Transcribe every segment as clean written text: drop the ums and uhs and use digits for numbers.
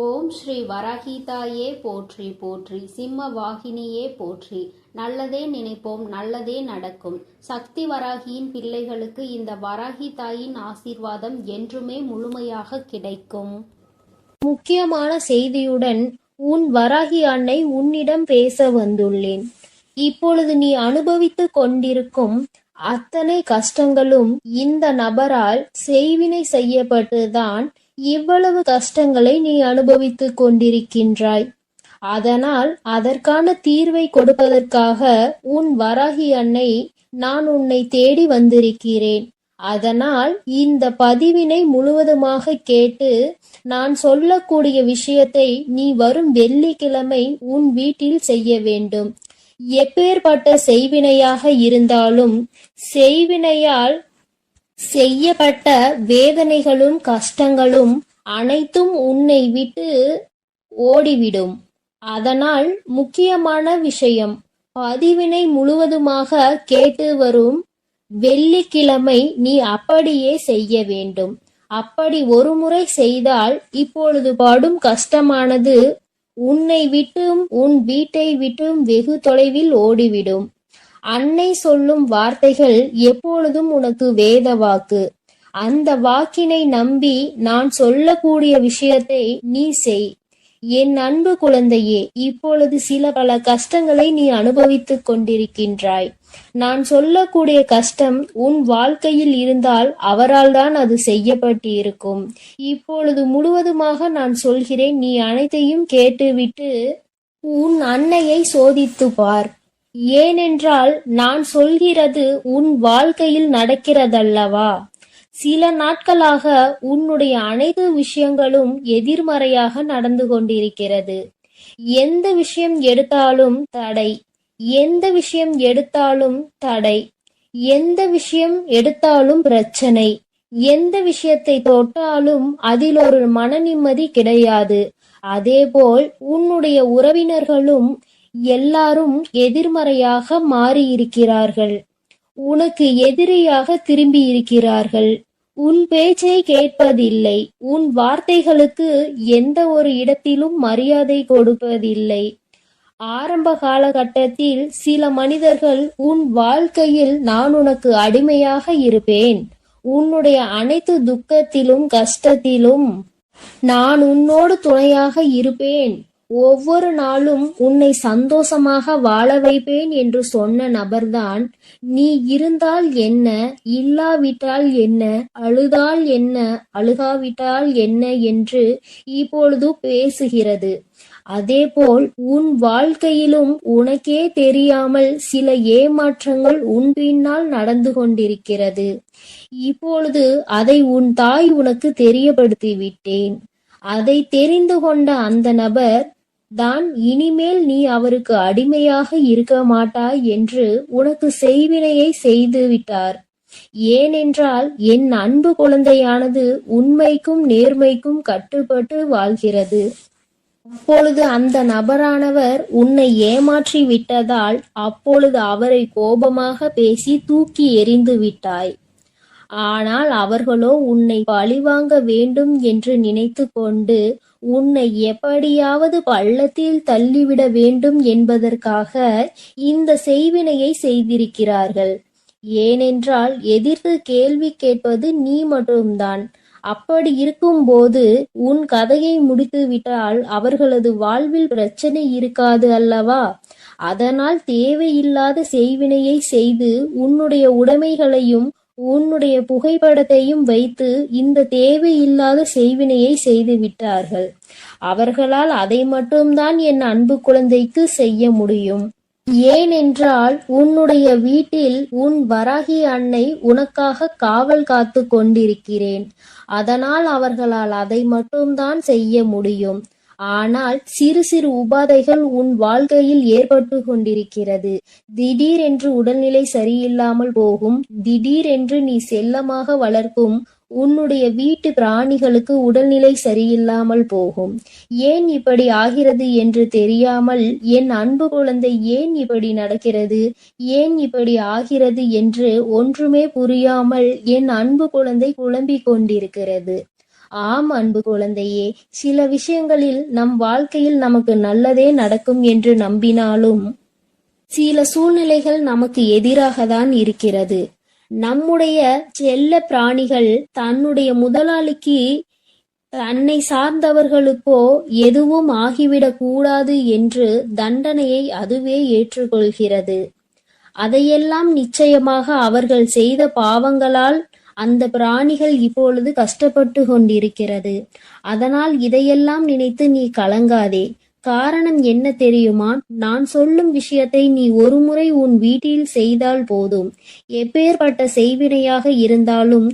ஓம் ஸ்ரீ வராகிதாயே போற்றி போற்றி, சிம்ம வாகினியே போற்றி. நல்லதே நினைப்போம், நல்லதே நடக்கும். சக்தி வராகியின் பிள்ளைகளுக்கு இந்த வராகி தாயின் ஆசீர்வாதம் என்றுமே முழுமையாக கிடைக்கும். முக்கியமான செய்தியுடன் உன் வராகி அன்னை உன்னிடம் பேச வந்துள்ளேன். இப்பொழுது நீ அனுபவித்துக் கொண்டிருக்கும் அத்தனை கஷ்டங்களும் இந்த நபரால் செய்வினை செய்யப்பட்டுதான் இவ்வளவு கஷ்டங்களை நீ அனுபவித்துக் கொண்டிருக்கின்றாய். அதனால் அதற்கான தீர்வை கொடுப்பதற்காக உன் வராகி அன்னை நான் உன்னை தேடி வந்திருக்கிறேன். அதனால் இந்த பதிவினை முழுவதுமாக கேட்டு நான் சொல்லக்கூடிய விஷயத்தை நீ வரும் வெள்ளிக்கிழமை உன் வீட்டில் செய்ய வேண்டும். எப்பேற்பட்ட செய்வினையாக இருந்தாலும் செய்வினையால் செய்யப்பட்ட வேதனைகளும் கஷ்டங்களும் அனைத்தும் உன்னை விட்டு ஓடிவிடும். அதனால் முக்கியமான விஷயம், பதிவினை முழுவதுமாக கேட்டு வரும் வெள்ளிக்கிழமை நீ அப்படியே செய்ய வேண்டும். அப்படி ஒரு முறை செய்தால் இப்பொழுது படும் கஷ்டமானது உன்னை விட்டும் உன் வீட்டை விட்டும் வெகு தொலைவில் ஓடிவிடும். அன்னை சொல்லும் வார்த்தைகள் எப்பொழுதும் உனக்கு வேத வாக்கு. அந்த வாக்கினை நம்பி நான் சொல்லக்கூடிய விஷயத்தை நீ செய். என் அன்பு குழந்தையே, இப்பொழுது சில பல கஷ்டங்களை நீ அனுபவித்துக் கொண்டிருக்கின்றாய். நான் சொல்லக்கூடிய கஷ்டம் உன் வாழ்க்கையில் இருந்தால் அவரால் தான் அது செய்யப்பட்டு இருக்கும். இப்பொழுது முழுவதுமாக நான் சொல்கிறேன், நீ அனைத்தையும் கேட்டுவிட்டு உன் அன்னையை சோதித்து பார். ஏனென்றால் நான் சொல்கிறது உன் வாழ்க்கையில் நடக்கிறதல்லவா. சில நாட்களாக உன்னுடைய அனைத்து விஷயங்களும் எதிர்மறையாக நடந்து கொண்டிருக்கிறது. எந்த விஷயம் எடுத்தாலும் தடை, எந்த விஷயம் எடுத்தாலும் தடை, எந்த விஷயம் எடுத்தாலும் பிரச்சனை, எந்த விஷயத்தை தொட்டாலும் அதில் ஒரு மன நிம்மதி கிடையாது. அதேபோல் உன்னுடைய உறவினர்களும் எல்லாரும் எதிர்மறையாக மாறியிருக்கிறார்கள். உனக்கு எதிரியாக திரும்பி இருக்கிறார்கள். உன் பேச்சை கேட்பதில்லை. உன் வார்த்தைகளுக்கு எந்த ஒரு இடத்திலும் மரியாதை கொடுப்பதில்லை. ஆரம்ப காலகட்டத்தில் சில மனிதர்கள் உன் வாழ்க்கையில் நான் உனக்கு அடிமையாக இருப்பேன், உன்னுடைய அனைத்து துக்கத்திலும் கஷ்டத்திலும் நான் உன்னோடு துணையாக இருப்பேன், ஒவ்வொரு நாளும் உன்னை சந்தோஷமாக வாழ வைப்பேன் என்று சொன்ன நபர்தான் நீ இருந்தால் என்ன, இல்லாவிட்டால் என்ன, அழுதால் என்ன, அழுகாவிட்டால் என்ன என்று இப்பொழுது பேசுகிறது. அதேபோல் உன் வாழ்க்கையிலும் உனக்கே தெரியாமல் சில ஏமாற்றங்கள் உன் பின்னால் நடந்து கொண்டிருக்கிறது. இப்பொழுது அதை உன் தாய் உனக்கு தெரியப்படுத்தி விட்டேன். அதை தெரிந்து கொண்ட அந்த நபர் தான் இனிமேல் நீ அவருக்கு அடிமையாக இருக்க மாட்டாய் என்று உனக்கு செய்வினையை செய்து விட்டார். ஏனென்றால் என் அன்பு குழந்தையானது உண்மைக்கும் நேர்மைக்கும் கட்டுப்பட்டு வாழ்கிறது. அப்பொழுது அந்த நபரானவர் உன்னை ஏமாற்றி விட்டதால் அப்பொழுது அவரை கோபமாக பேசி தூக்கி எறிந்து விட்டாய். ஆனால் அவர்களோ உன்னை பழிவாங்க வேண்டும் என்று நினைத்து கொண்டு உன்னை எப்படியாவது பள்ளத்தில் தள்ளிவிட வேண்டும் என்பதற்காக இந்த செய்வினையை செய்திருக்கிறார்கள். ஏனென்றால் எதிர்த்து கேள்வி கேட்பது நீ மட்டும்தான். அப்படி இருக்கும்போது உன் கதையை முடித்து விட்டால் அவர்களது வாழ்வில் பிரச்சனை இருக்காது அல்லவா. அதனால் தேவையில்லாத செய்வினையை செய்து உன்னுடைய உடைமைகளையும் உன்னுடைய புகைப்படத்தையும் வைத்து இந்த தேவையில்லாத செய்வினையை செய்து விட்டார்கள். அவர்களால் அதை மட்டும்தான் என் அன்பு குழந்தைக்கு செய்ய முடியும். ஏனென்றால் உன்னுடைய வீட்டில் உன் வராகி அன்னை உனக்காக காவல் காத்து கொண்டிருக்கிறேன். அதனால் அவர்களால் அதை மட்டும்தான் செய்ய முடியும். ஆனால் சிறு சிறு உபாதைகள் உன் வாழ்க்கையில் ஏற்பட்டு கொண்டிருக்கிறது. திடீரென்று உடல்நிலை சரியில்லாமல் போகும். திடீரென்று நீ செல்லமாக வளர்க்கும் உன்னுடைய வீட்டு பிராணிகளுக்கு உடல்நிலை சரியில்லாமல் போகும். ஏன் இப்படி ஆகிறது என்று தெரியாமல் என் அன்பு குழந்தை ஏன் இப்படி நடக்கிறது, ஏன் இப்படி ஆகிறது என்று ஒன்றுமே புரியாமல் என் அன்பு குழந்தை குழம்பிக் கொண்டிருக்கிறது. ஆம் அன்பு குழந்தையே, சில விஷயங்களில் நம் வாழ்க்கையில் நமக்கு நல்லதே நடக்கும் என்று நம்பினாலும் சில சூழ்நிலைகள் நமக்கு எதிராக தான் இருக்கிறது. நம்முடைய செல்ல பிராணிகள் தன்னுடைய முதலாளிக்கு தன்னை சார்ந்தவர்களுக்கோ எதுவும் ஆகிவிடக் கூடாது என்று தண்டனையை அதுவே ஏற்றுக்கொள்கிறது. அதையெல்லாம் நிச்சயமாக அவர்கள் செய்த பாவங்களால் அந்த பிராணிகள் இப்பொழுது கஷ்டப்பட்டு கொண்டிருக்கிறது. அதனால் இதையெல்லாம் நினைத்து நீ கலங்காதே. காரணம் என்ன தெரியுமா? நான் சொல்லும் விஷயத்தை நீ ஒருமுறை உன் வீட்டில் செய்தால் போதும். எப்பேற்பட்ட செய்வினையாக இருந்தாலும்,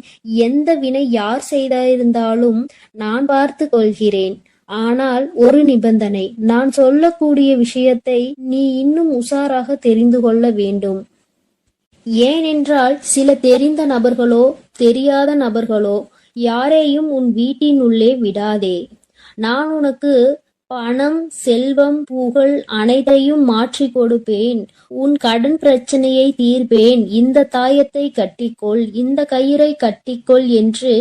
எந்த வினை யார் செய்திருந்தாலும் நான் பார்த்து கொள்கிறேன். ஆனால் ஒரு நிபந்தனை, நான் சொல்லக்கூடிய விஷயத்தை நீ இன்னும் உஷாராக தெரிந்து கொள்ள வேண்டும். ஏனென்றால் சில தெரிந்த நபர்களோ தெரியாத நபர்களோ யாரையும் உன் வீட்டின் உள்ளே விடாதே. நான் உனக்கு பணம், செல்வம், புகழ் அனைத்தையும் மாற்றி கொடுப்பேன். உன் கடன் பிரச்சனையை தீர்ப்பேன். இந்த தாயத்தை கட்டிக்கொள், இந்த கயிறை கட்டிக்கொள் என்று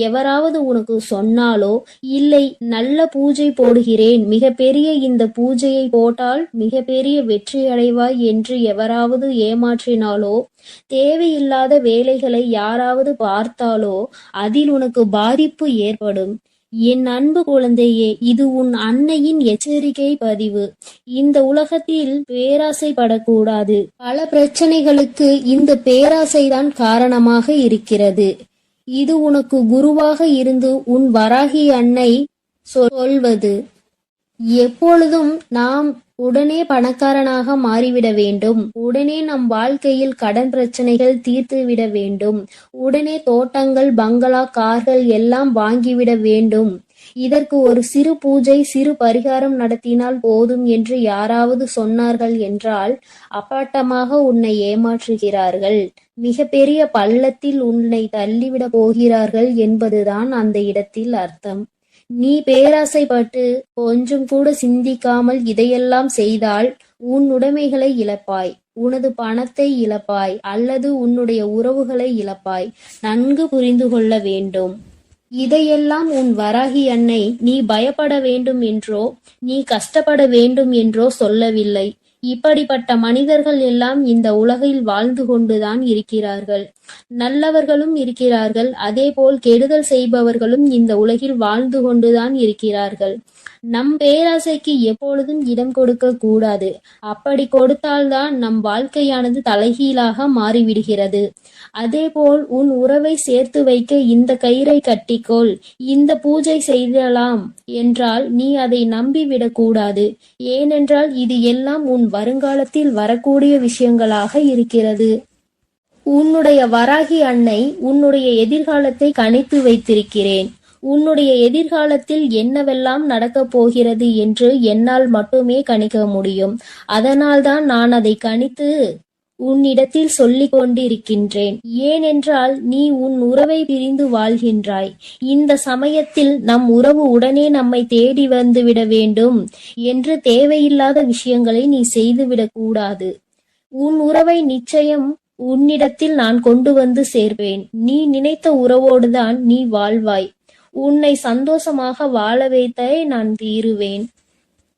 எவராவது உனக்கு சொன்னாலோ, இல்லை நல்ல பூஜை போடுகிறேன், மிகப்பெரிய இந்த பூஜையை போட்டால் மிகப்பெரிய வெற்றி அடைவாய் என்று எவராவது ஏமாற்றினாலோ, தேவையில்லாத வேலைகளை யாராவது பார்த்தாலோ அதில் உனக்கு பாதிப்பு ஏற்படும். என் அன்பு குழந்தையே, இது உன் அன்னையின் எச்சரிக்கை பதிவு. இந்த உலகத்தில் பேராசைப்படக்கூடாது. பல பிரச்சனைகளுக்கு இந்த பேராசைதான் காரணமாக இருக்கிறது. இது உனக்கு குருவாக இருந்து உன் வராகி அன்னை சொல்வது. எப்பொழுதும் நாம் உடனே பணக்காரனாக மாறிவிட வேண்டும், உடனே நம் வாழ்க்கையில் கடன் பிரச்சனைகள் தீர்த்து விட வேண்டும், உடனே தோட்டங்கள், பங்களா, கார்கள் எல்லாம் வாங்கிவிட வேண்டும். இதற்கு ஒரு சிறு பூஜை, சிறு பரிகாரம் நடத்தினால் போதும் என்று யாராவது சொன்னார்கள் என்றால் அப்பட்டமாக உன்னை ஏமாற்றுகிறார்கள். மிகப்பெரிய பள்ளத்தில் உன்னை தள்ளிவிட போகிறார்கள் என்பதுதான் அந்த இடத்தில் அர்த்தம். நீ பேராசைப்பட்டு கொஞ்சம் கூட சிந்திக்காமல் இதையெல்லாம் செய்தால் உன் உடைமைகளை இழப்பாய், உனது பணத்தை இழப்பாய், அல்லது உன்னுடைய உறவுகளை இழப்பாய். நன்கு புரிந்து கொள்ள வேண்டும். இதையெல்லாம் உன் வராகி அன்னை நீ பயப்பட வேண்டும் என்றோ, நீ கஷ்டப்பட வேண்டும் என்றோ சொல்லவில்லை. இப்படிப்பட்ட மனிதர்கள் எல்லாம் இந்த உலகில் வாழ்ந்து கொண்டுதான் இருக்கிறார்கள். நல்லவர்களும் இருக்கிறார்கள், அதேபோல் கெடுதல் செய்பவர்களும் இந்த உலகில் வாழ்ந்து கொண்டுதான் இருக்கிறார்கள். நம் பேராசைக்கு எப்பொழுதும் இடம் கொடுக்க கூடாது. அப்படி கொடுத்தால்தான் நம் வாழ்க்கையானது தலைகீழாக மாறிவிடுகிறது. அதேபோல் உன் உறவை சேர்த்து வைக்க இந்த கயிறை கட்டிக்கொள், இந்த பூஜை செய்யலாம் என்றால் நீ அதை நம்பிவிடக்கூடாது. ஏனென்றால் இது எல்லாம் உன் வருங்காலத்தில் வரக்கூடிய விஷயங்களாக இருக்கிறது. உன்னுடைய வராகி அன்னை உன்னுடைய எதிர்காலத்தை கணித்து வைத்திருக்கிறேன். உன்னுடைய எதிர்காலத்தில் என்னவெல்லாம் நடக்கப் போகிறது என்று என்னால் மட்டுமே கணிக்க முடியும். அதனால்தான் நான் அதை கணித்து உன்னிடத்தில் சொல்லிக் கொண்டிருக்கின்றேன். ஏனென்றால் நீ உன் உறவை பிரிந்து வாழ்கின்றாய். இந்த சமயத்தில் நம் உறவு உடனே நம்மை தேடி வந்துவிட வேண்டும் என்று தேவையில்லாத விஷயங்களை நீ செய்துவிடக் கூடாது. உன் உறவை நிச்சயம் உன்னிடத்தில் நான் கொண்டு வந்து சேர்ப்பேன். நீ நினைத்த உறவோடுதான் நீ வாழ்வாய். உன்னை சந்தோஷமாக வாழ வைத்தே நான் தீருவேன்.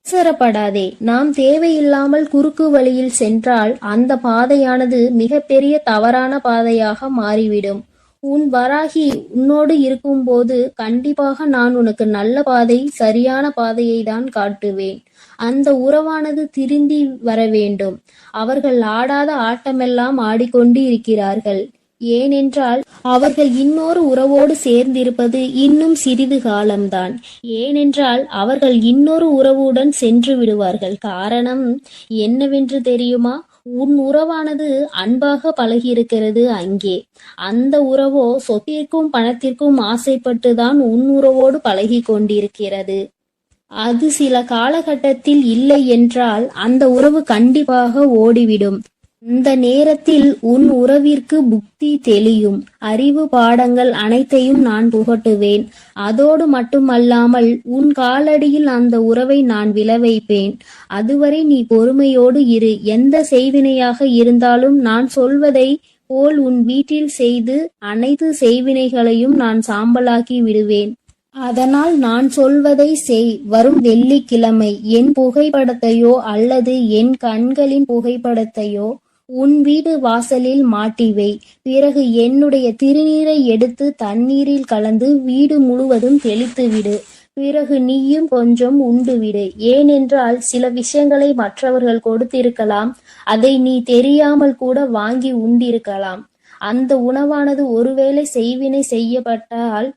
அவசரப்படாதே. நாம் தேவையில்லாமல் குறுக்கு வழியில் சென்றால் அந்த பாதையானது மிகப்பெரிய தவறான பாதையாக மாறிவிடும். உன் வராகி உன்னோடு இருக்கும்போது கண்டிப்பாக நான் உனக்கு நல்ல பாதை, சரியான பாதையை தான் காட்டுவேன். அந்த உறவானது திருந்தி வர வேண்டும். அவர்கள் ஆடாத ஆட்டமெல்லாம் ஆடிக்கொண்டு இருக்கிறார்கள். ஏனென்றால் அவர்கள் இன்னொரு உறவோடு சேர்ந்திருப்பது இன்னும் சிறிது காலம்தான். ஏனென்றால் அவர்கள் இன்னொரு உறவுடன் சென்று விடுவார்கள். காரணம் என்னவென்று தெரியுமா? உன் உறவானது அன்பாக பழகியிருக்கிறது அங்கே. அந்த உறவோ சொத்திற்கும் பணத்திற்கும் ஆசைப்பட்டுதான் உன் உறவோடு பழகி கொண்டிருக்கிறது. அது சில காலகட்டத்தில் இல்லை என்றால் அந்த உறவு கண்டிப்பாக ஓடிவிடும். அந்த நேரத்தில் உன் உறவிற்கு புத்தி தெளியும். அறிவு பாடங்கள் அனைத்தையும் நான் புகட்டுவேன். அதோடு மட்டுமல்லாமல் உன் காலடியில் அந்த உறவை நான் விளைவைப்பேன். அதுவரை நீ பொறுமையோடு இரு. எந்த செய்வினையாக இருந்தாலும் நான் சொல்வதை போல் உன் வீட்டில் செய்து அனைத்து செய்வினைகளையும் நான் சாம்பலாக்கி விடுவேன். அதனால் நான் சொல்வதை செய். வரும் வெள்ளிக்கிழமை என் புகைப்படத்தையோ அல்லது என் கண்களின் புகைப்படத்தையோ உன் வீடு வாசலில் மாட்டி வை. பிறகு என்னுடைய திருநீரை எடுத்து தண்ணீரில் கலந்து வீடு முழுவதும் தெளித்துவிடு. பிறகு நீயும் கொஞ்சம் உண்டுவிடு. ஏனென்றால் சில விஷயங்களை மற்றவர்கள் கொடுத்திருக்கலாம், அதை நீ தெரியாமல் கூட வாங்கி உண்டிருக்கலாம். அந்த உணவானது ஒருவேளை செய்வினை செய்யப்பட்டால்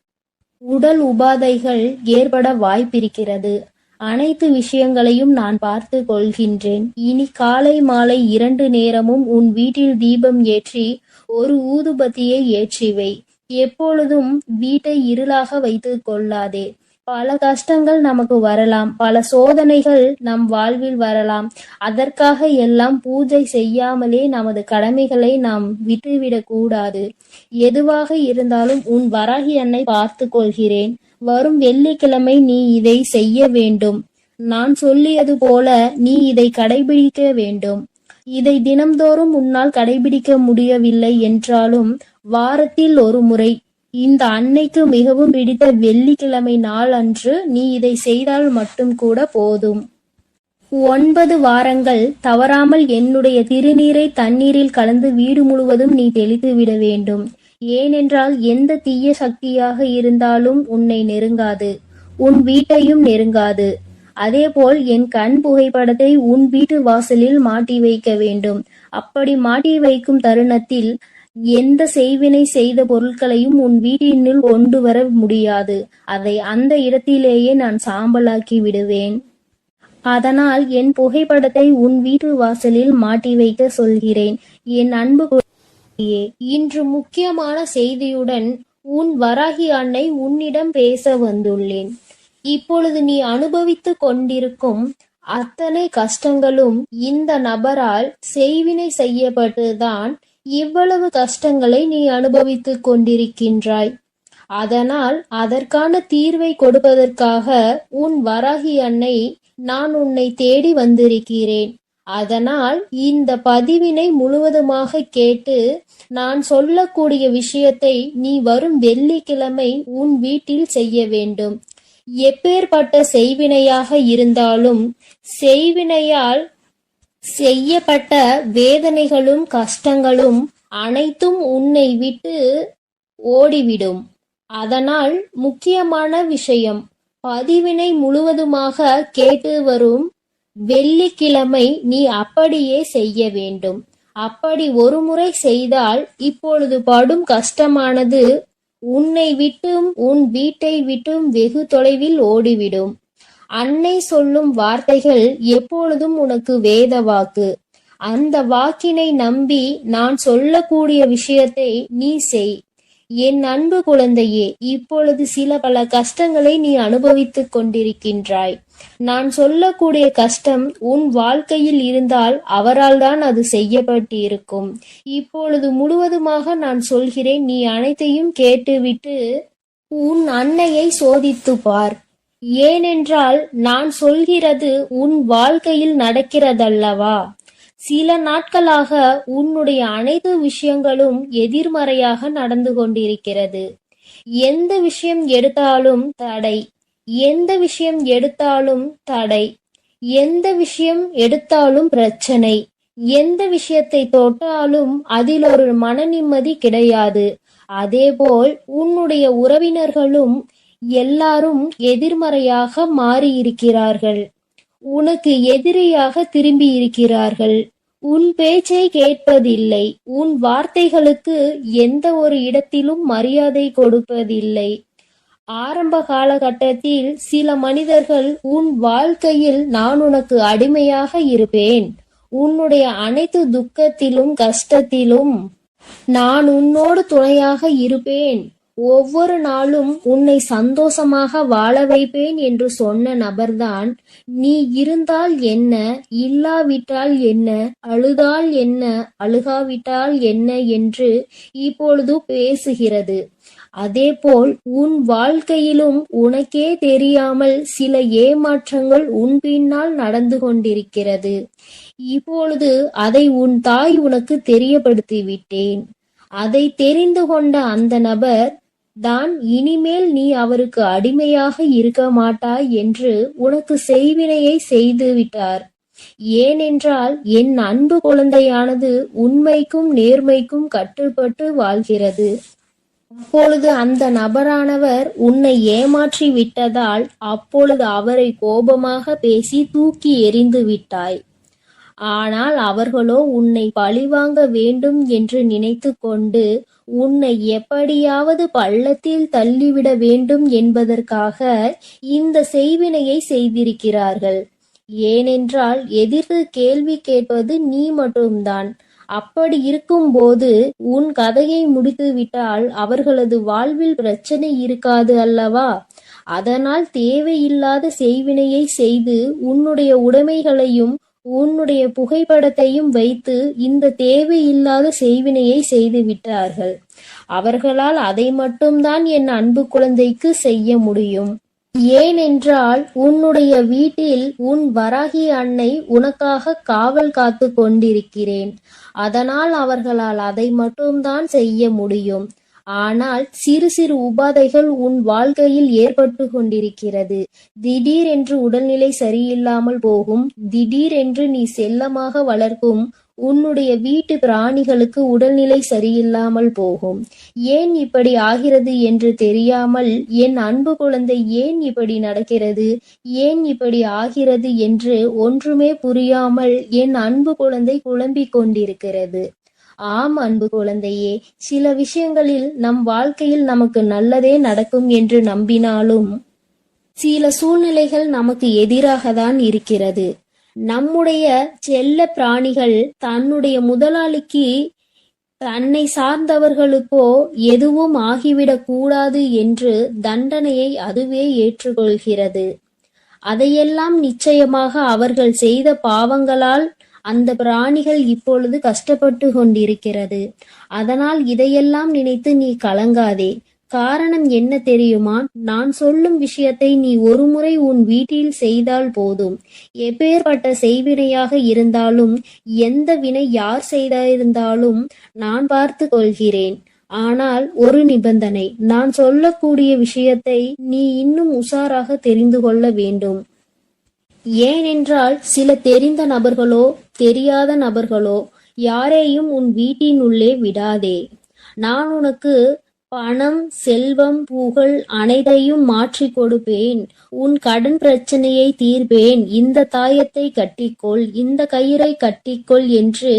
உடல் உபாதைகள் ஏற்பட வாய்ப்பிருக்கிறது. அனைத்து விஷயங்களையும் நான் பார்த்து கொள்கின்றேன். இனி காலை மாலை 2 நேரமும் உன் வீட்டில் தீபம் ஏற்றி ஒரு ஊதுபத்தியை ஏற்றி வை. எப்பொழுதும் வீட்டை இருளாக வைத்துக் கொள்ளாதே. பல கஷ்டங்கள் நமக்கு வரலாம், பல சோதனைகள் நம் வாழ்வில் வரலாம். அதற்காக எல்லாம் பூஜை செய்யாமலே நமது கடமைகளை நாம் விட்டுவிடக் கூடாது. எதுவாக இருந்தாலும் உன் வராகி அன்னை பார்த்து கொள்கிறேன். வரும் வெள்ளிக்கிழமை நீ இதை செய்ய வேண்டும். நான் சொல்லியது போல நீ இதை கடைபிடிக்க வேண்டும். இதை தினம்தோறும் உன்னால் கடைபிடிக்க முடியவில்லை என்றாலும் வாரத்தில் ஒரு முறை, இந்த அன்னைக்கு மிகவும் பிடித்த வெள்ளிக்கிழமை நாள் அன்று நீ இதை செய்தால் மட்டும் கூட போதும். 9 வாரங்கள் தவறாமல் என்னுடைய திருநீரை தண்ணீரில் கலந்து வீடு முழுவதும் நீ தெளித்து விட வேண்டும். ஏனென்றால் எந்த தீய சக்தியாக இருந்தாலும் உன்னை நெருங்காது, உன் வீட்டையும் நெருங்காது. அதேபோல் என் கண் புகைப்படத்தை உன் வீட்டு வாசலில் மாட்டி வைக்க வேண்டும். அப்படி மாட்டி வைக்கும் தருணத்தில் எந்த செய்வினை செய்த பொருட்களையும் உன் வீட்டினுள் கொண்டு வர முடியாது. அதை அந்த இடத்திலேயே நான் சாம்பலாக்கி விடுவேன். அதனால் என் புகைப்படத்தை உன் வீட்டு வாசலில் மாட்டி வைக்க சொல்கிறேன். என் அன்பு குழந்தையே, இன்று முக்கியமான செய்தியுடன் உன் வராகி அன்னை உன்னிடம் பேச வந்துள்ளேன். இப்பொழுது நீ அனுபவித்துக் கொண்டிருக்கும் அத்தனை கஷ்டங்களும் இந்த நபரால் செய்வினை செய்யப்பட்டுதான் இவ்வளவு கஷ்டங்களை நீ அனுபவித்துக் கொண்டிருக்கின்றாய். அதனால் அதற்கான தீர்வை கொடுப்பதற்காக உன் வராகி அன்னை நான் உன்னை தேடி வந்திருக்கிறேன். அதனால் இந்த பதிவினை முழுவதுமாக கேட்டு நான் சொல்லக்கூடிய விஷயத்தை நீ வரும் வெள்ளிக்கிழமை உன் வீட்டில் செய்ய வேண்டும். எப்பேற்பட்ட செய்வினையாக இருந்தாலும் செய்வினையால் செய்யப்பட்ட வேதனைகளும் கஷ்டங்களும் அனைத்தும் உன்னை விட்டு ஓடிவிடும். அதனால் முக்கியமான விஷயம், பதிவினை முழுவதுமாக கேட்டு வரும் வெள்ளிக்கிழமை நீ அப்படியே செய்ய வேண்டும். அப்படி ஒரு முறை செய்தால் இப்பொழுது படும் கஷ்டமானது உன்னை விட்டும் உன் வீட்டை விட்டும் வெகு தொலைவில் ஓடிவிடும். அன்னை சொல்லும் வார்த்தைகள் எப்பொழுதும் உனக்கு வேத வாக்கு. அந்த வாக்கினை நம்பி நான் சொல்லக்கூடிய விஷயத்தை நீ செய். என் அன்பு குழந்தையே, இப்பொழுது பல கஷ்டங்களை நீ அனுபவித்துக் கொண்டிருக்கின்றாய். நான் சொல்லக்கூடிய கஷ்டம் உன் வாழ்க்கையில் இருந்தால் அவரால் தான் அது செய்யப்பட்டு இருக்கும். இப்பொழுது முழுவதுமாக நான் சொல்கிறேன், நீ அனைத்தையும் கேட்டுவிட்டு உன் அன்னையை சோதித்து பார். ஏனென்றால் நான் சொல்கிறது உன் வாழ்க்கையில் நடக்கிறதல்லவா. சில நாட்களாக உன்னுடைய அனைத்து விஷயங்களும் எதிர்மறையாக நடந்து கொண்டிருக்கிறது. எந்த விஷயம் எடுத்தாலும் தடை, எந்த விஷயம் எடுத்தாலும் தடை, எந்த விஷயம் எடுத்தாலும் பிரச்சனை, எந்த விஷயத்தை தொட்டாலும் அதில் ஒரு மன நிம்மதி கிடையாது. அதேபோல் உன்னுடைய உறவினர்களும் எல்லாரும் எதிர்மறையாக மாறியிருக்கிறார்கள். உனக்கு எதிரியாக திரும்பி இருக்கிறார்கள். உன் பேச்சை கேட்பதில்லை. உன் வார்த்தைகளுக்கு எந்த ஒரு இடத்திலும் மரியாதை கொடுப்பதில்லை. ஆரம்ப காலகட்டத்தில் சில மனிதர்கள் உன் வாழ்க்கையில் நான் உனக்கு அடிமையாக இருப்பேன், உன்னுடைய அனைத்து துக்கத்திலும் கஷ்டத்திலும் நான் உன்னோடு துணையாக இருப்பேன், ஒவ்வொரு நாளும் உன்னை சந்தோஷமாக வாழ வைப்பேன் என்று சொன்ன நபர்தான் நீ இருந்தால் என்ன, இல்லாவிட்டால் என்ன, அழுதால் என்ன, அழுகாவிட்டால் என்ன என்று இப்பொழுது பேசுகிறது. அதேபோல் உன் வாழ்க்கையிலும் உனக்கே தெரியாமல் சில ஏமாற்றங்கள் உன் பின்னால் நடந்து கொண்டிருக்கிறது. இப்பொழுது அதை உன் தாய் உனக்கு தெரியப்படுத்தி விட்டேன். அதை தெரிந்து கொண்ட அந்த நபர் தான் இனிமேல் நீ அவருக்கு அடிமையாக இருக்க மாட்டாய் என்று உனக்கு செய்வினையை செய்து விட்டார். ஏனென்றால் என் அன்பு குழந்தையானது உண்மைக்கும் நேர்மைக்கும் கட்டுப்பட்டு வாழ்கிறது. அப்பொழுது அந்த நபரானவர் உன்னை ஏமாற்றி விட்டதால் அப்பொழுது அவரை கோபமாக பேசி தூக்கி எறிந்து விட்டாய். ஆனால் அவர்களோ உன்னை பழிவாங்க வேண்டும் என்று நினைத்து கொண்டு உன்னை எப்படியாவது பள்ளத்தில் தள்ளிவிட வேண்டும் என்பதற்காக இந்த செய்வினையை செய்திருக்கிறார்கள். ஏனென்றால் எதிர்த்து கேள்வி கேட்பது நீ மட்டும்தான். அப்படி இருக்கும்போது உன் கதையை முடித்துவிட்டால் அவர்களது வாழ்வில் பிரச்சனை இருக்காது அல்லவா? அதனால் தேவையில்லாத செய்வினையை செய்து உன்னுடைய உடைமைகளையும் உன்னுடைய புகைப்படத்தையும் வைத்து இந்த தேவையில்லாத செய்வினையை செய்து விட்டார்கள். அவர்களால் அதை மட்டும்தான் என் அன்பு குழந்தைக்கு செய்ய முடியும். ஏனென்றால் உன்னுடைய வீட்டில் உன் வராகி அன்னை உனக்காக காவல் காத்து கொண்டிருக்கிறேன். அதனால் அவர்களால் அதை மட்டும்தான் செய்ய முடியும். ஆனால் சிறு சிறு உபாதைகள் உன் வாழ்க்கையில் ஏற்பட்டு கொண்டிருக்கிறது. திடீரென்று உடல்நிலை சரியில்லாமல் போகும். திடீரென்று நீ செல்லமாக வளர்க்கும் உன்னுடைய வீட்டு பிராணிகளுக்கு உடல்நிலை சரியில்லாமல் போகும். ஏன் இப்படி ஆகிறது என்று தெரியாமல் என் அன்பு குழந்தை ஏன் இப்படி நடக்கிறது, ஏன் இப்படி ஆகிறது என்று ஒன்றுமே புரியாமல் என் அன்பு குழந்தை குழம்பிக் கொண்டிருக்கிறது. ஆம் அன்பு குழந்தையே, சில விஷயங்களில் நம் வாழ்க்கையில் நமக்கு நல்லதே நடக்கும் என்று நம்பினாலும் சில சூழ்நிலைகள் நமக்கு எதிராக தான் இருக்கிறது. நம்முடைய செல்ல பிராணிகள் தன்னுடைய முதலாளிக்கு தன்னை சார்ந்தவர்களுக்கோ எதுவும் ஆகிவிடக் கூடாது என்று தண்டனையை அதுவே ஏற்றுக்கொள்கிறது. அதையெல்லாம் நிச்சயமாக அவர்கள் செய்த பாவங்களால் அந்த பிராணிகள் இப்பொழுது கஷ்டப்பட்டு கொண்டிருக்கிறது. அதனால் இதையெல்லாம் நினைத்து நீ கலங்காதே. காரணம் என்ன தெரியுமா? நான் சொல்லும் விஷயத்தை நீ ஒருமுறை உன் வீட்டில் செய்தால் போதும். எப்பேற்பட்ட செய்வினையாக இருந்தாலும், எந்த வினை யார் செய்திருந்தாலும் நான் பார்த்து கொள்கிறேன். ஆனால் ஒரு நிபந்தனை, நான் சொல்லக்கூடிய விஷயத்தை நீ இன்னும் உஷாராக தெரிந்து கொள்ள வேண்டும். ஏனென்றால் சில தெரிந்த நபர்களோ தெரியாத நபர்களோ யாரையும் உன் வீட்டினுள்ளே விடாதே. நான் உனக்கு பணம், செல்வம், புகழ் அனைத்தையும் மாற்றி கொடுப்பேன். உன் கடன் பிரச்சனையை தீர்ப்பேன். இந்த தாயத்தை கட்டிக்கொள், இந்த கயிறை கட்டிக்கொள் என்று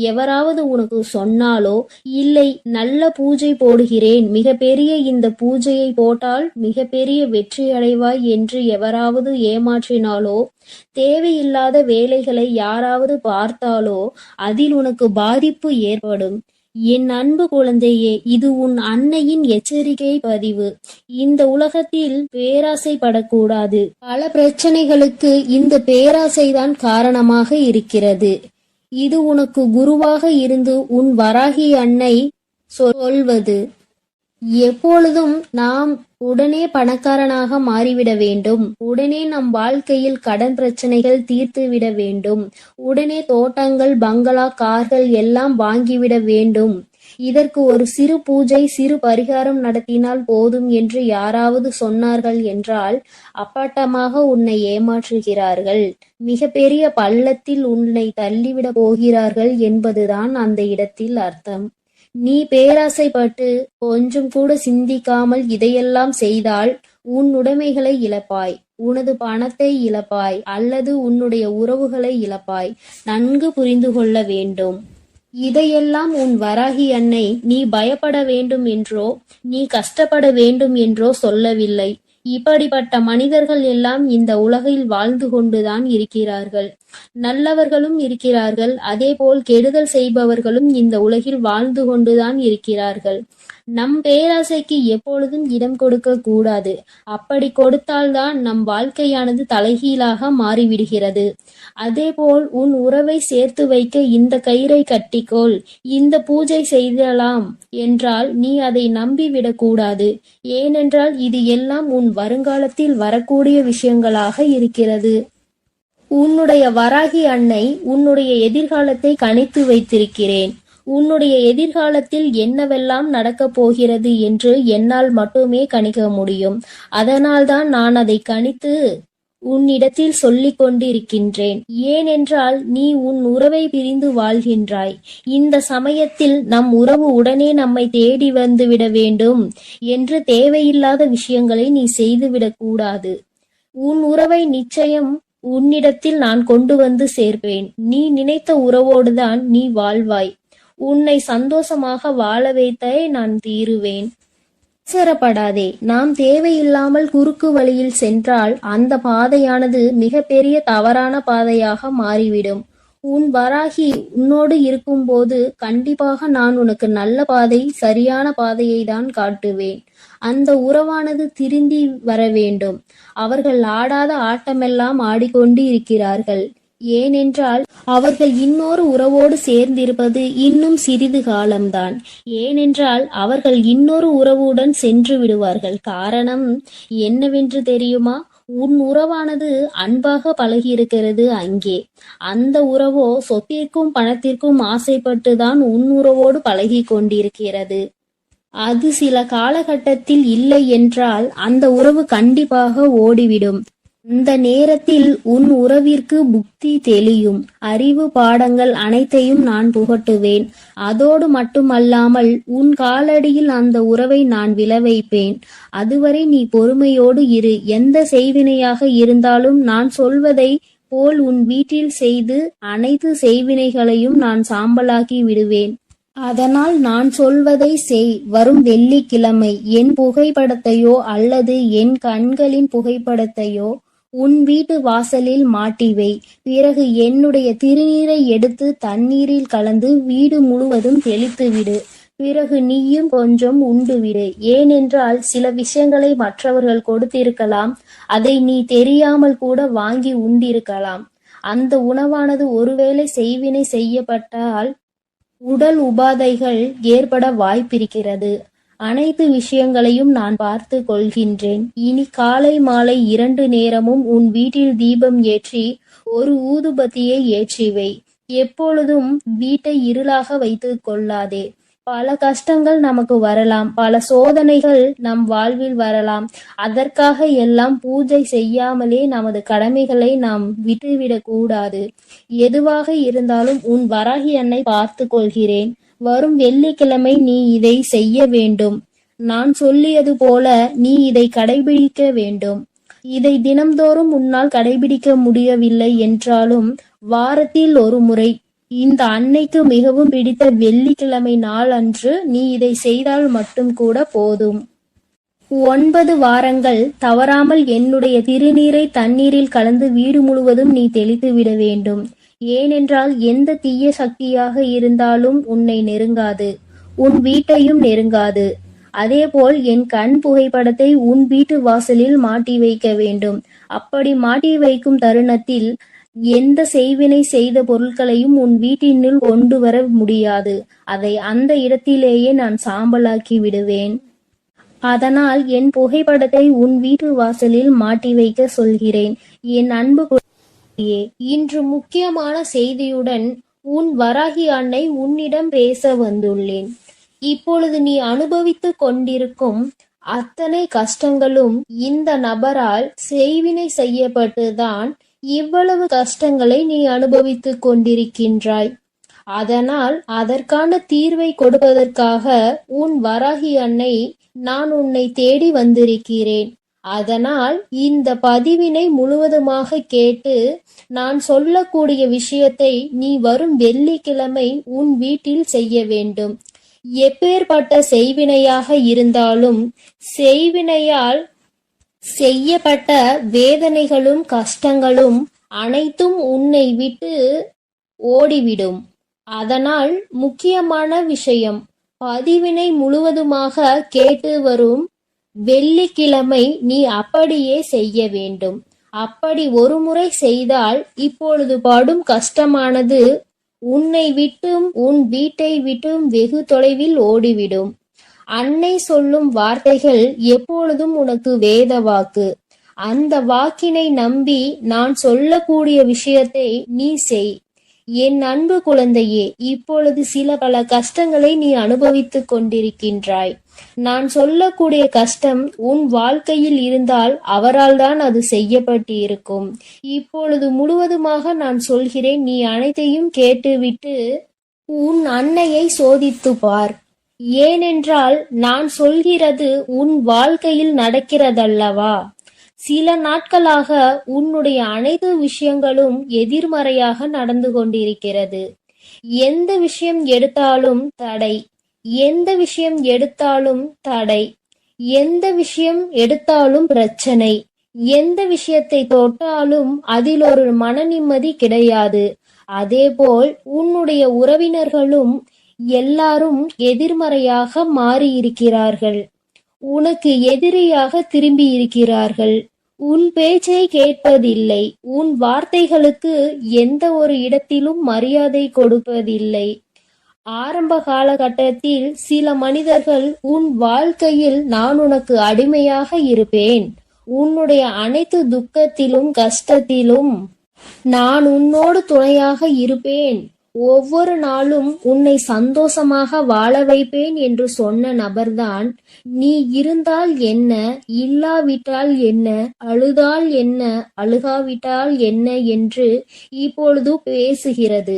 எவராவது உனக்கு சொன்னாலோ, இல்லை நல்ல பூஜை போடுகிறேன், மிகப்பெரிய இந்த பூஜையை போட்டால் மிகப்பெரிய வெற்றி அடைவாய் என்று எவராவது ஏமாற்றினாலோ, தேவையில்லாத வேலைகளை யாராவது பார்த்தாலோ அதில் உனக்கு பாதிப்பு ஏற்படும். என் அன்பு குழந்தையே, இது உன் அன்னையின் எச்சரிக்கை பதிவு. இந்த உலகத்தில் பேராசைப்படக்கூடாது. பல பிரச்சனைகளுக்கு இந்த பேராசைதான் காரணமாக இருக்கிறது. இது உனக்கு குருவாக இருந்து உன் வராகி அன்னை சொல்வது. எப்பொழுதும் நாம் உடனே பணக்காரனாக மாறிவிட வேண்டும், உடனே நம் வாழ்க்கையில் கடன் பிரச்சனைகள் தீர்த்து விட வேண்டும், உடனே தோட்டங்கள், பங்களா, கார்கள் எல்லாம் வாங்கிவிட வேண்டும். இதற்கு ஒரு சிறு பூஜை, சிறு பரிகாரம் நடத்தினால் போதும் என்று யாராவது சொன்னார்கள் என்றால் அப்பட்டமாக உன்னை ஏமாற்றுகிறார்கள். மிக பெரிய பள்ளத்தில் உன்னை தள்ளிவிட போகிறார்கள் என்பதுதான் அந்த இடத்தில் அர்த்தம். நீ பேராசைப்பட்டு கொஞ்சம் கூட சிந்திக்காமல் இதையெல்லாம் செய்தால் உன் உடைமைகளை இழப்பாய், உனது பணத்தை இழப்பாய், அல்லது உன்னுடைய உறவுகளை இழப்பாய். நன்கு புரிந்து கொள்ள வேண்டும். இதையெல்லாம் உன் வராகி அன்னை நீ பயப்பட வேண்டும் என்றோ, நீ கஷ்டப்பட வேண்டும் என்றோ சொல்லவில்லை. இப்படிப்பட்ட மனிதர்கள் எல்லாம் இந்த உலகில் வாழ்ந்து கொண்டுதான் இருக்கிறார்கள். நல்லவர்களும் இருக்கிறார்கள், அதேபோல் கெடுதல் செய்பவர்களும் இந்த உலகில் வாழ்ந்து கொண்டுதான் இருக்கிறார்கள். நம் பேராசைக்கு எப்பொழுதும் இடம் கொடுக்க கூடாது. அப்படி கொடுத்தால்தான் நம் வாழ்க்கையானது தலைகீழாக மாறிவிடுகிறது. அதேபோல் உன் உறவை சேர்த்து வைக்க இந்த கயிறை கட்டிக்கொள், இந்த பூஜை செய்யலாம் என்றால் நீ அதை நம்பிவிடக்கூடாது. ஏனென்றால் இது எல்லாம் உன் வருங்காலத்தில் வரக்கூடிய விஷயங்களாக இருக்கிறது. உன்னுடைய வராகி அன்னை உன்னுடைய எதிர்காலத்தை கணித்து வைத்திருக்கிறேன். உன்னுடைய எதிர்காலத்தில் என்னவெல்லாம் நடக்கப் போகிறது என்று என்னால் மட்டுமே கணிக்க முடியும். அதனால்தான் நான் அதை கணித்து உன்னிடத்தில் சொல்லிக் கொண்டிருக்கின்றேன். ஏனென்றால் நீ உன் உறவை பிரிந்து வாழ்கின்றாய். இந்த சமயத்தில் நம் உறவு உடனே நம்மை தேடி வந்துவிட வேண்டும் என்று தேவையில்லாத விஷயங்களை நீ செய்துவிடக் கூடாது. உன் உறவை நிச்சயம் உன்னிடத்தில் நான் கொண்டு வந்து சேர்ப்பேன். நீ நினைத்த உறவோடுதான் நீ வாழ்வாய். உன்னை சந்தோஷமாக வாழ வைத்தே நான் தீருவேன். அவசரப்படாதே. நாம் தேவையில்லாமல் குறுக்கு வழியில் சென்றால் அந்த பாதையானது மிகப்பெரிய தவறான பாதையாக மாறிவிடும். உன் வராகி உன்னோடு இருக்கும்போது கண்டிப்பாக நான் உனக்கு நல்ல பாதை, சரியான பாதையை தான் காட்டுவேன். அந்த உறவானது திருந்தி வர வேண்டும். அவர்கள் ஆடாத ஆட்டமெல்லாம் ஆடிக்கொண்டு இருக்கிறார்கள். ஏனென்றால் அவர்கள் இன்னொரு உறவோடு சேர்ந்திருப்பது இன்னும் சிறிது காலம்தான். ஏனென்றால் அவர்கள் இன்னொரு உறவுடன் சென்று விடுவார்கள். காரணம் என்னவென்று தெரியுமா? உன் உறவானது அன்பாக பழகியிருக்கிறது அங்கே. அந்த உறவோ சொத்திற்கும் பணத்திற்கும் ஆசைப்பட்டுதான் உன் உறவோடு பழகி கொண்டிருக்கிறது. அது சில காலகட்டத்தில் இல்லை என்றால் அந்த உறவு கண்டிப்பாக ஓடிவிடும். அந்த நேரத்தில் உன் உறவிற்கு புத்தி தெளியும். அறிவு பாடங்கள் அனைத்தையும் நான் புகட்டுவேன். அதோடு மட்டுமல்லாமல் உன் காலடியில் அந்த உறவை நான் விளைவைப்பேன். அதுவரை நீ பொறுமையோடு இரு. எந்த செய்வினையாக இருந்தாலும் நான் சொல்வதை போல் உன் வீட்டில் செய்து அனைத்து செய்வினைகளையும் நான் சாம்பலாக்கி விடுவேன். அதனால் நான் சொல்வதை செய். வரும் வெள்ளிக்கிழமை என் புகைப்படத்தையோ அல்லது என் கண்களின் புகைப்படத்தையோ உன் வீட்டு வாசலில் மாட்டி வை. பிறகு என்னுடைய திருநீரை எடுத்து தண்ணீரில் கலந்து வீடு முழுவதும் தெளித்து விடு. பிறகு நீயும் கொஞ்சம் உண்டு விடு. ஏனென்றால் சில விஷயங்களை மற்றவர்கள் கொடுத்திருக்கலாம். அதை நீ தெரியாமல் கூட வாங்கி உண்டிருக்கலாம். அந்த உணவானது ஒருவேளை செய்வினை செய்யப்பட்டால் உடல் உபாதைகள் ஏற்பட வாய்ப்பிருக்கிறது. அனைத்து விஷயங்களையும் நான் பார்த்து கொள்கின்றேன். இனி காலை மாலை 2 நேரமும் உன் வீட்டில் தீபம் ஏற்றி ஒரு ஊதுபத்தியை ஏற்றி வை. எப்பொழுதும் வீட்டை இருளாக வைத்துக் கொள்ளாதே. பல கஷ்டங்கள் நமக்கு வரலாம், பல சோதனைகள் நம் வாழ்வில் வரலாம். அதற்காக எல்லாம் பூஜை செய்யாமலே நமது கடமைகளை நாம் விட்டுவிடக் கூடாது. எதுவாக இருந்தாலும் உன் வராகி அன்னை பார்த்து கொள்கிறேன். வரும் வெள்ளிக்கிழமை நீ இதை செய்ய வேண்டும். நான் சொல்லியது போல நீ இதை கடைபிடிக்க வேண்டும். இதை தினம்தோறும் உன்னால் கடைபிடிக்க முடியவில்லை என்றாலும் வாரத்தில் ஒரு முறை இந்த அன்னைக்கு மிகவும் பிடித்த வெள்ளிக்கிழமை நாள் அன்று நீ இதை செய்தால் மட்டும் கூட போதும். 9 வாரங்கள் தவறாமல் என்னுடைய திருநீரை தண்ணீரில் கலந்து வீடு முழுவதும் நீ தெளித்து விட வேண்டும். ஏனென்றால் எந்த தீய சக்தியாக இருந்தாலும் உன்னை நெருங்காது, உன் வீட்டையும் நெருங்காது. அதேபோல் என் கண் புகைப்படத்தை உன் வீட்டு வாசலில் மாட்டி வைக்க வேண்டும். அப்படி மாட்டி வைக்கும் தருணத்தில் எந்த செய்வினை செய்த பொருட்களையும் உன் வீட்டினுள் கொண்டு வர முடியாது. அதை அந்த இடத்திலேயே நான் சாம்பலாக்கி விடுவேன். அதனால் என் புகைப்படத்தை உன் வீட்டு வாசலில் மாட்டி வைக்க சொல்கிறேன். என் அன்பு இன்று முக்கியமான செய்தியுடன் உன் வராகி அன்னை உன்னிடம் பேச வந்துள்ளேன். இப்பொழுது நீ அனுபவித்துக் கொண்டிருக்கும் அத்தனை கஷ்டங்களும் இந்த நபரால் செய்வினை செய்யப்பட்டுதான் இவ்வளவு கஷ்டங்களை நீ அனுபவித்துக் கொண்டிருக்கின்றாய். அதனால் அதற்கான தீர்வை கொடுப்பதற்காக உன் வராகி அன்னை நான் உன்னை தேடி வந்திருக்கிறேன். அதனால் இந்த பதிவினை முழுவதுமாக கேட்டு நான் சொல்லக்கூடிய விஷயத்தை நீ வரும் வெள்ளிக்கிழமை உன் வீட்டில் செய்ய வேண்டும். எப்பேற்பட்ட செய்வினையாக இருந்தாலும் செய்வினையால் செய்யப்பட்ட வேதனைகளும் கஷ்டங்களும் அனைத்தும் உன்னை விட்டு ஓடிவிடும். அதனால் முக்கியமான விஷயம், பதிவினை முழுவதுமாக கேட்டு வரும் வெள்ளிக்கிழமை நீ அப்படியே செய்ய வேண்டும். அப்படி ஒரு முறை செய்தால் இப்பொழுது படும் கஷ்டமானது உன்னை விட்டும் உன் வீட்டை விட்டும் வெகு தொலைவில் ஓடிவிடும். அன்னை சொல்லும் வார்த்தைகள் எப்பொழுதும் உனக்கு வேத வாக்கு. அந்த வாக்கினை நம்பி நான் சொல்லக்கூடிய விஷயத்தை நீ செய். என் அன்பு குழந்தையே, இப்பொழுது பல கஷ்டங்களை நீ அனுபவித்துக் கொண்டிருக்கின்றாய். நான் சொல்லக்கூடிய கஷ்டம் உன் வாழ்க்கையில் இருந்தால் அவரால் தான் அது செய்யப்பட்டு இருக்கும். இப்பொழுது முழுவதுமாக நான் சொல்கிறேன், நீ அனைத்தையும் கேட்டுவிட்டு உன் அன்னையை சோதித்து பார். ஏனென்றால் நான் சொல்கிறது உன் வாழ்க்கையில் நடக்கிறதல்லவா? சில நாட்களாக உன்னுடைய அனைத்து விஷயங்களும் எதிர்மறையாக நடந்து கொண்டிருக்கிறது. எந்த விஷயம் எடுத்தாலும் தடை, எந்த விஷயம் எடுத்தாலும் தடை, எந்த விஷயம் எடுத்தாலும் பிரச்சனை, எந்த விஷயத்தை தொட்டாலும் அதில் ஒரு மன நிம்மதி கிடையாது. அதேபோல் உன்னுடைய உறவினர்களும் எல்லாரும் எதிர்மறையாக மாறியிருக்கிறார்கள். உனக்கு எதிரியாக திரும்பி இருக்கிறார்கள். உன் பேச்சை கேட்பதில்லை. உன் வார்த்தைகளுக்கு எந்த ஒரு இடத்திலும் மரியாதை கொடுப்பதில்லை. ஆரம்ப காலகட்டத்தில் சில மனிதர்கள் உன் வாழ்க்கையில் நான் உனக்கு அடிமையாக இருப்பேன், உன்னுடைய அனைத்து துக்கத்திலும் கஷ்டத்திலும் நான் உன்னோடு துணையாக இருப்பேன், ஒவ்வொரு நாளும் உன்னை சந்தோஷமாக வாழ வைப்பேன் என்று சொன்ன நபர்தான் நீ இருந்தால் என்ன, இல்லாவிட்டால் என்ன, அழுதால் என்ன, அழுகாவிட்டால் என்ன என்று இப்பொழுது பேசுகிறது.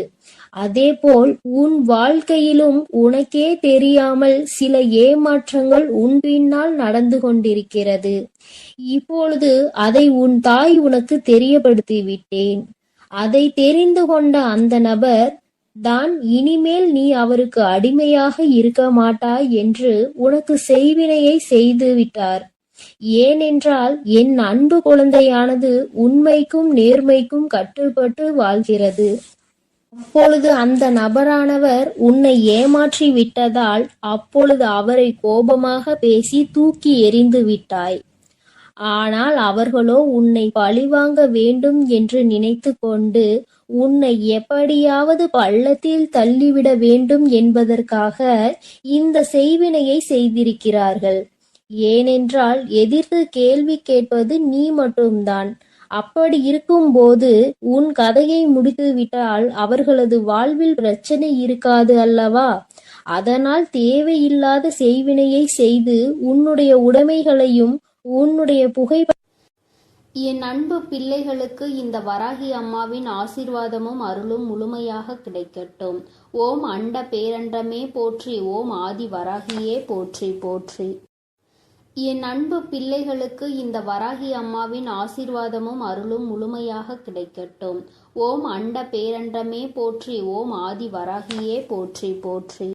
அதேபோல் உன் வாழ்க்கையிலும் உனக்கே தெரியாமல் சில ஏமாற்றங்கள் உன் பின்னால் நடந்து கொண்டிருக்கிறது. இப்பொழுது அதை உன் தாய் உனக்கு தெரியப்படுத்தி விட்டேன். அதை தெரிந்து கொண்ட அந்த நபர் தான் இனிமேல் நீ அவருக்கு அடிமையாக இருக்க மாட்டாய் என்று உனக்கு செய்வினையை செய்து விட்டார். ஏனென்றால் என் அன்பு குழந்தையானது உண்மைக்கும் நேர்மைக்கும் கட்டுப்பட்டு வாழ்கிறது. அப்பொழுது அந்த நபரானவர் உன்னை ஏமாற்றி விட்டதால் அப்பொழுது அவரை கோபமாக பேசி தூக்கி எறிந்து விட்டாய். ஆனால் அவர்களோ உன்னை பழிவாங்க வேண்டும் என்று நினைத்து கொண்டு உன்னை எப்படியாவது பள்ளத்தில் தள்ளிவிட வேண்டும் என்பதற்காக இந்த செய்வினையை செய்திருக்கிறார்கள். ஏனென்றால் எதிர்த்து கேள்வி கேட்பது நீ மட்டும்தான். அப்படி இருக்கும்போது உன் கதையை முடித்துவிட்டால் அவர்களது வாழ்வில் பிரச்சனை இருக்காது அல்லவா? அதனால் தேவையில்லாத செய்வினையை செய்து உன்னுடைய உடைமைகளையும் உன்னுடைய என் அன்பு பிள்ளைகளுக்கு இந்த வராகி அம்மாவின் ஆசீர்வாதமும் அருளும் முழுமையாக கிடைக்கட்டும். ஓம் அண்ட பேரண்டமே போற்றி, ஓம் ஆதி வராகியே போற்றி போற்றி. என் அன்பு பிள்ளைகளுக்கு இந்த வராகி அம்மாவின் ஆசீர்வாதமும் அருளும் முழுமையாக கிடைக்கட்டும். ஓம் அண்ட பேரண்டமே போற்றி, ஓம் ஆதி வராகியே போற்றி போற்றி.